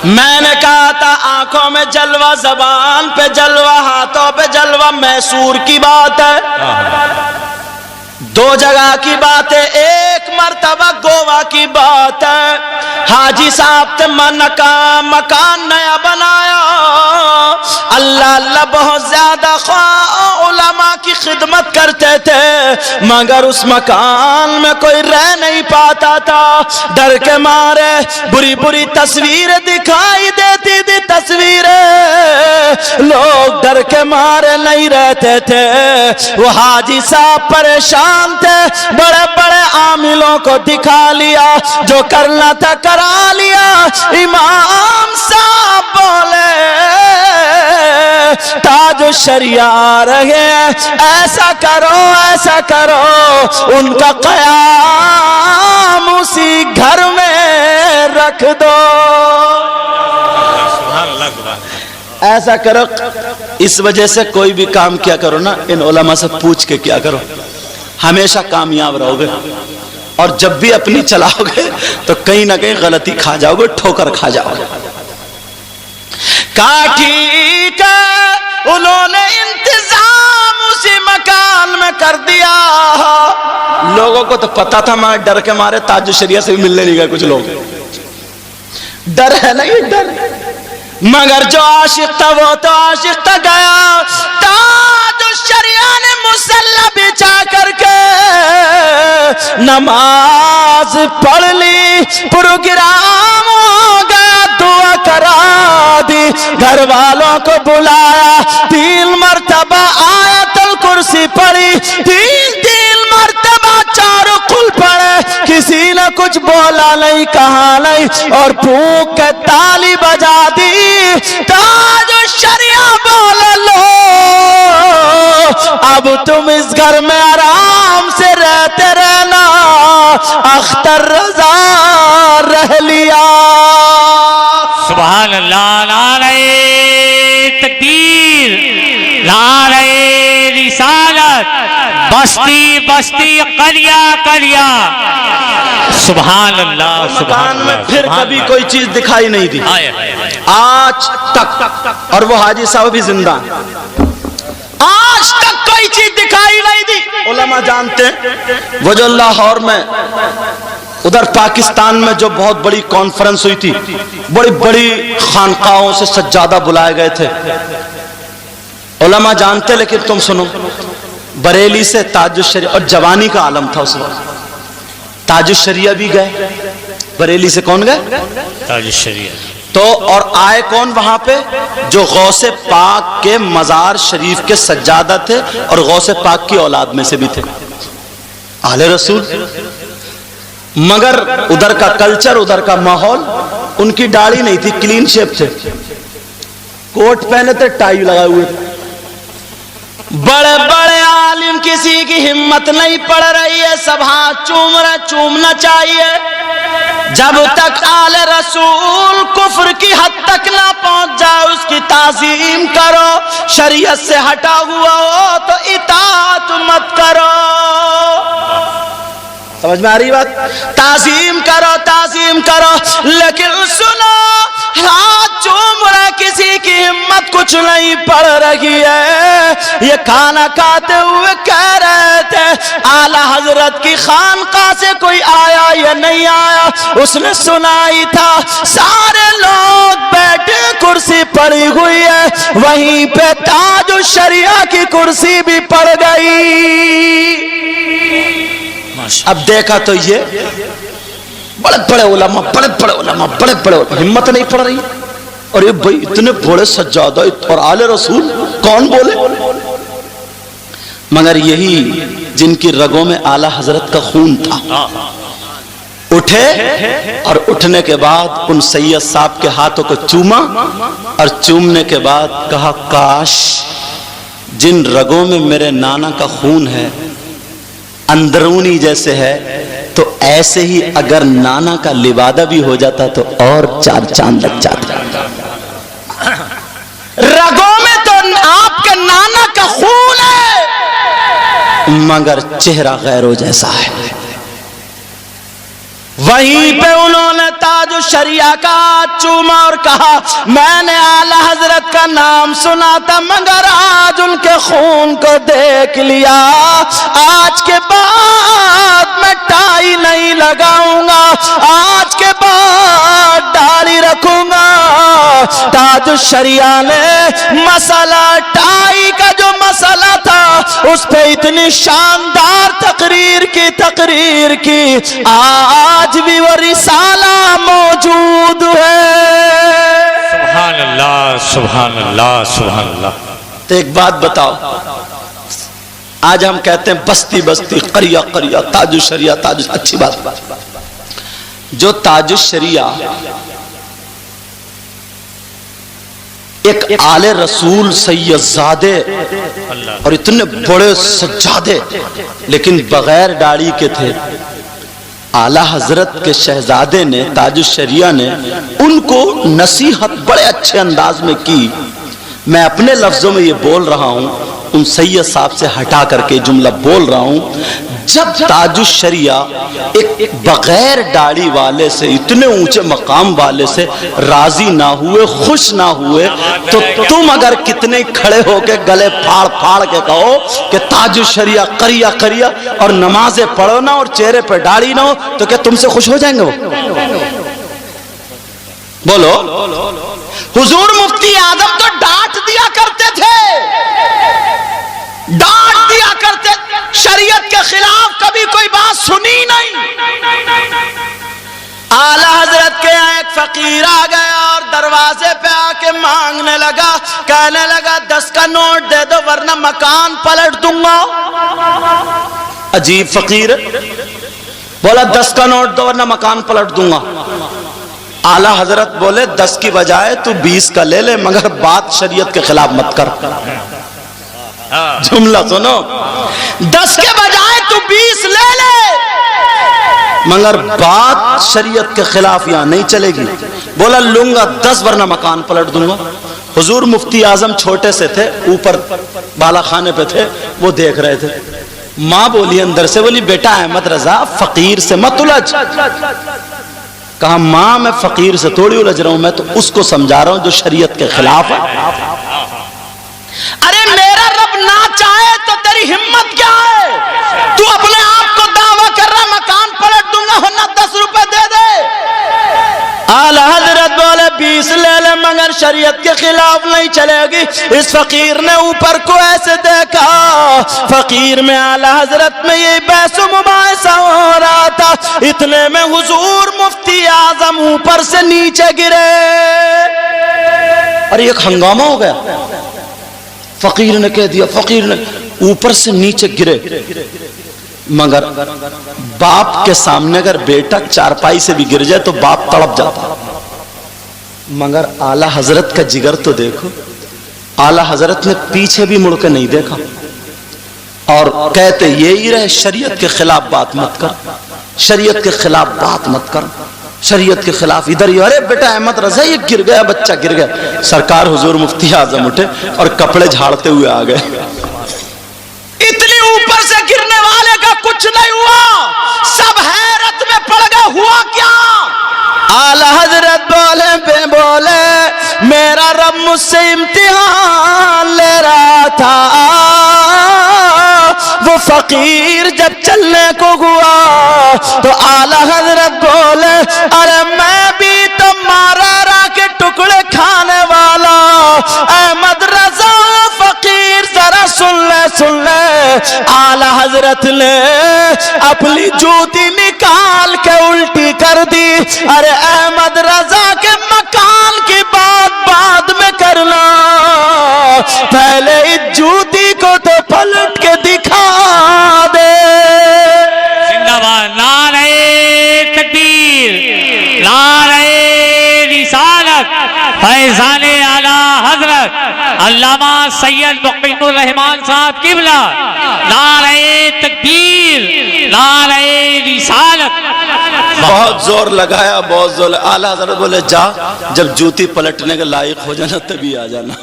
میں نے کہا تھا آنکھوں میں جلوہ، زبان پہ جلوہ، ہاتھوں پہ جلوہ میسور کی بات ہے، دو جگہ کی بات ہے، ایک مرتبہ گوا کی بات ہے۔ حاجی صاحب نے مکان نیا بنایا، اللہ اللہ بہت زیادہ علماء کی خدمت کرتے تھے، مگر اس مکان میں کوئی رہ نہیں پاتا تھا، ڈر کے مارے بری بری تصویریں دکھائی دیتی تھی، تصویریں، لوگ ڈر کے مارے نہیں رہتے تھے۔ وہ حاجی صاحب پریشان تھے، بڑے بڑے عاملوں کو دکھا لیا، جو کرنا تھا کرا لیا۔ امام صاحب بولے تاج الشریعہ آ رہے ہیں، ایسا کرو ایسا کرو، ان کا قیام اسی گھر میں رکھ دو، ایسا کرو۔ اس وجہ سے کوئی بھی کام کیا کرو نا، ان علماء سے پوچھ کے کیا کرو، ہمیشہ کامیاب رہو گے، اور جب بھی اپنی چلاؤ گے تو کہیں نہ کہیں غلطی کھا جاؤ گے، ٹھوکر کھا جاؤ گے۔ کہا ٹھیک ہے، انہوں نے انتظام اسی مکان میں کر دیا۔ لوگوں کو تو پتا تھا، میں ڈر کے مارے تاج الشریعہ سے بھی ملنے نہیں گئے کچھ لوگ، ڈر ہے نا یہ ڈر، مگر جو عاشق تھا وہ تو عاشق تھا، گیا تاج الشریعہ نے مصلی بچھا کر کے نماز پڑھ لی، پروگرام ہو گیا، دعا کرا دی، گھر والوں کو بلایا، 3 مرتبہ آیت الکرسی پڑھی، 3 مرتبہ 4 قل پڑھے، کسی نے کچھ بولا نہیں کہا نہیں، اور پھونک کے تالی بجا دی۔ تاج الشریعہ بولا لو اب تم اس گھر میں آرام سے رہتے رہنا، اختر رضا رہ لیا۔ سبحان اللہ، نعرہ تکبیر، نعرہ رسالت، بستی بستی، قریہ قریہ، سبحان اللہ، سبحان مکان میں اللہ، پھر کبھی کوئی چیز دکھائی نہیں دی آج تک، اور وہ حاجی صاحب بھی زندہ، آج تک کوئی چیز دکھائی نہیں دی۔ علماء جانتے ہیں وہ جو لاہور میں ادھر پاکستان میں جو بہت بڑی کانفرنس ہوئی تھی، بڑی بڑی خانقاہوں سے سجادہ بلائے گئے تھے، علماء جانتے، لیکن تم سنو، بریلی سے تاج الشریعہ، اور جوانی کا عالم تھا اس وقت، تاج الشریعہ بھی گئے، بریلی سے کون گئے؟ تاج الشریعہ۔ تو اور آئے کون وہاں پہ؟ جو غوث پاک کے مزار شریف کے سجادہ تھے، اور غوث پاک کی اولاد میں سے بھی تھے، اہل رسول، مگر ادھر کا کلچر، ادھر کا ماحول، ان کی داڑھی نہیں تھی، کلین شیپ تھے، کوٹ پہنے تھے، ٹائی لگائے ہوئے تھے۔ بڑے بڑے عالم، کسی کی ہمت نہیں پڑ رہی ہے، سب ہاتھ چوم رہے، چومنا چاہیے، جب تک آل رسول کفر کی حد تک نہ پہنچ جائے اس کی تعظیم کرو، شریعت سے ہٹا ہوا ہو تو اطاعت مت کرو۔ سمجھ میں آ رہی بات؟ تعظیم کرو، تعظیم کرو، لیکن سنو، ہاتھ چوم رہے، کسی کی ہمت کچھ نہیں پڑ رہی ہے۔ یہ کھانا کھاتے ہوئے کہہ رہے تھے اعلیٰ حضرت کی خانقاہ سے کوئی آیا یا نہیں آیا، اس نے سنا ہی تھا، سارے لوگ بیٹھے، کرسی پڑی ہوئی ہے، وہیں پہ تاج الشریعہ کی کرسی بھی پڑ گئی۔ اب دیکھا تو یہ بڑے بڑے علماء، بڑے بڑے علماء، بڑے بڑے ہمت نہیں پڑ رہی، اور یہ بھائی اتنے بڑے سجادہ اور آل رسول کون بولے؟ مگر یہی جن کی رگوں میں اعلیٰ حضرت کا خون تھا، اٹھے، اور اٹھنے کے بعد ان سید صاحب کے ہاتھوں کو چوما، اور چومنے کے بعد کہا کاش جن رگوں میں میرے نانا کا خون ہے اندرونی جیسے ہے، تو ایسے ہی اگر نانا کا لبادہ بھی ہو جاتا تو اور 4 چاند لگ جاتا۔ رگوں میں تو آپ کے نانا کا خون ہے، مگر چہرہ غیروں جیسا ہے۔ وہیں پہ انہوں نے تاج الشریعہ کا ہاتھ چوما اور کہا میں نے اعلیٰ حضرت کا نام سنا تھا مگر آج ان کے خون کو دیکھ لیا، آج کے بعد میں ٹائی نہیں لگاؤں گا، آج کے بعد داڑھی رکھوں گا۔ تاج الشریعہ نے مسئلہ ٹائی کا جو مسئلہ تھا اس پہ اتنی شاندار تقریر کی آج بھی وہ رسالہ موجود ہے۔ سبحان اللہ سبحان اللہ سبحان اللہ۔ تو ایک بات بتاؤ، آج ہم کہتے ہیں بستی بستی قریہ قریہ تاج الشریعہ تاج، اچھی بات، جو تاج الشریعہ ایک آل رسول سید زادے اور اتنے بڑے سجادے لیکن بغیر داڑھی کے تھے، اعلیٰ حضرت کے شہزادے نے تاج الشریعہ نے ان کو نصیحت بڑے اچھے انداز میں کی۔ میں اپنے لفظوں میں یہ بول رہا ہوں، ان سید صاحب سے ہٹا کر کے جملہ بول رہا ہوں، جب تاج الشریعہ ایک بغیر داڑھی والے سے، اتنے اونچے مقام والے سے راضی نہ ہوئے، خوش نہ ہوئے، تو تم اگر کتنے کھڑے ہو کے گلے پھاڑ پھاڑ کے کہو کہ تاج الشریعہ قریہ قریہ اور نمازیں پڑھو نہ اور چہرے پہ داڑھی نہ ہو، تو کیا تم سے خوش ہو جائیں گے وہ؟ بولو۔ حضور مفتی اعظم تو ڈانٹ دیا کرتے تھے، ڈانٹ دیا کرتے، شریعت کے خلاف کبھی کوئی بات سنی نہیں۔ اعلیٰ حضرت کے یہاں ایک فقیر آ گیا اور دروازے پہ آ کے مانگنے لگا، کہنے لگا 10 کا نوٹ دے دو ورنہ مکان پلٹ دوں گا۔ عجیب فقیر بولا 10 کا نوٹ دو ورنہ مکان پلٹ دوں گا۔ اعلیٰ حضرت بولے 10 کی بجائے تو 20 کا لے لے مگر بات شریعت کے خلاف مت کر۔ جملہ سنو، 10 کے بجائے تو 20 لے لے مگر بات شریعت کے خلاف یہاں نہیں چلے گی۔ بولا لوں گا 10 ورنہ مکان پلٹ دوں گا۔ حضور مفتی اعظم چھوٹے سے تھے، اوپر بالا خانے پہ تھے، وہ دیکھ رہے تھے۔ ماں بولی اندر سے، بولی بیٹا احمد رضا فقیر سے مت الجھ۔ کہا ماں میں فقیر سے تھوڑی الجھ رہا ہوں، میں تو اس کو سمجھا رہا ہوں جو شریعت کے خلاف ہے۔ ارے میرا رب نہ چاہے تو تیری ہمت کیا ہے؟ تو اپنے آپ کو دعویٰ کر رہا مکان پلٹ دوں گا ورنہ 10 روپے دے دے۔ اعلیٰ حضرت بولے 20 لے لے مگر شریعت کے خلاف نہیں چلے گی۔ اس فقیر نے اوپر کو ایسے دیکھا، فقیر میں اعلیٰ حضرت میں یہ بحث و مباحثہ ہو رہا تھا، اتنے میں حضور مفتی اعظم اوپر سے نیچے گرے اور ایک ہنگامہ ہو گیا۔ فقیر نے کہہ دیا، فقیر نے اوپر سے نیچے گرے، مگر باپ کے سامنے اگر بیٹا چارپائی سے بھی گر جائے تو باپ تڑپ جاتا، مگر اعلیٰ حضرت کا جگر تو دیکھو، اعلیٰ حضرت نے پیچھے بھی مڑ کے نہیں دیکھا اور کہتے یہی رہے شریعت کے خلاف بات مت کر، شریعت کے خلاف بات مت کر، شریعت کے خلاف ادھر ہی۔ ارے بیٹا احمد رضا یہ گر گیا، بچہ گر گیا۔ سرکار حضور مفتی اعظم اٹھے اور کپڑے جھاڑتے ہوئے آ گئے۔ اتنی اوپر سے گرنے والے کا کچھ نہیں ہوا، سب حیرت میں پڑ گئے، ہوا کیا؟ اعلیٰ حضرت بولے میرا رب مجھ سے امتحان لے رہا تھا، وہ فقیر جب چلنے کو ہوا تو اعلیٰ حضرت بولے ارے میں بھی تو مارا را کے ٹکڑے کھانے والا احمد رضا فقیر ذرا سن لے۔ اعلیٰ حضرت نے اپنی جوتی نکال کے الٹی کر دی، ارے احمد رضا کے مکان کی بات بعد میں کرنا، پہلے اس جوتی کو تو پلٹ کے دکھا دے۔ زندہ باد نعرہ تکبیر، نعرہ رسالت، فیضان اعلیٰ حضرت علامہ سید مقیم الرحمان صاحب قبلہ، نعرہ تکبیر، نعرہ رسالت۔ بہت زور لگایا، بہت زور۔ اعلیٰ حضرت بولے جا، جب جوتی پلٹنے کے لائق ہو جانا تبھی آ جانا۔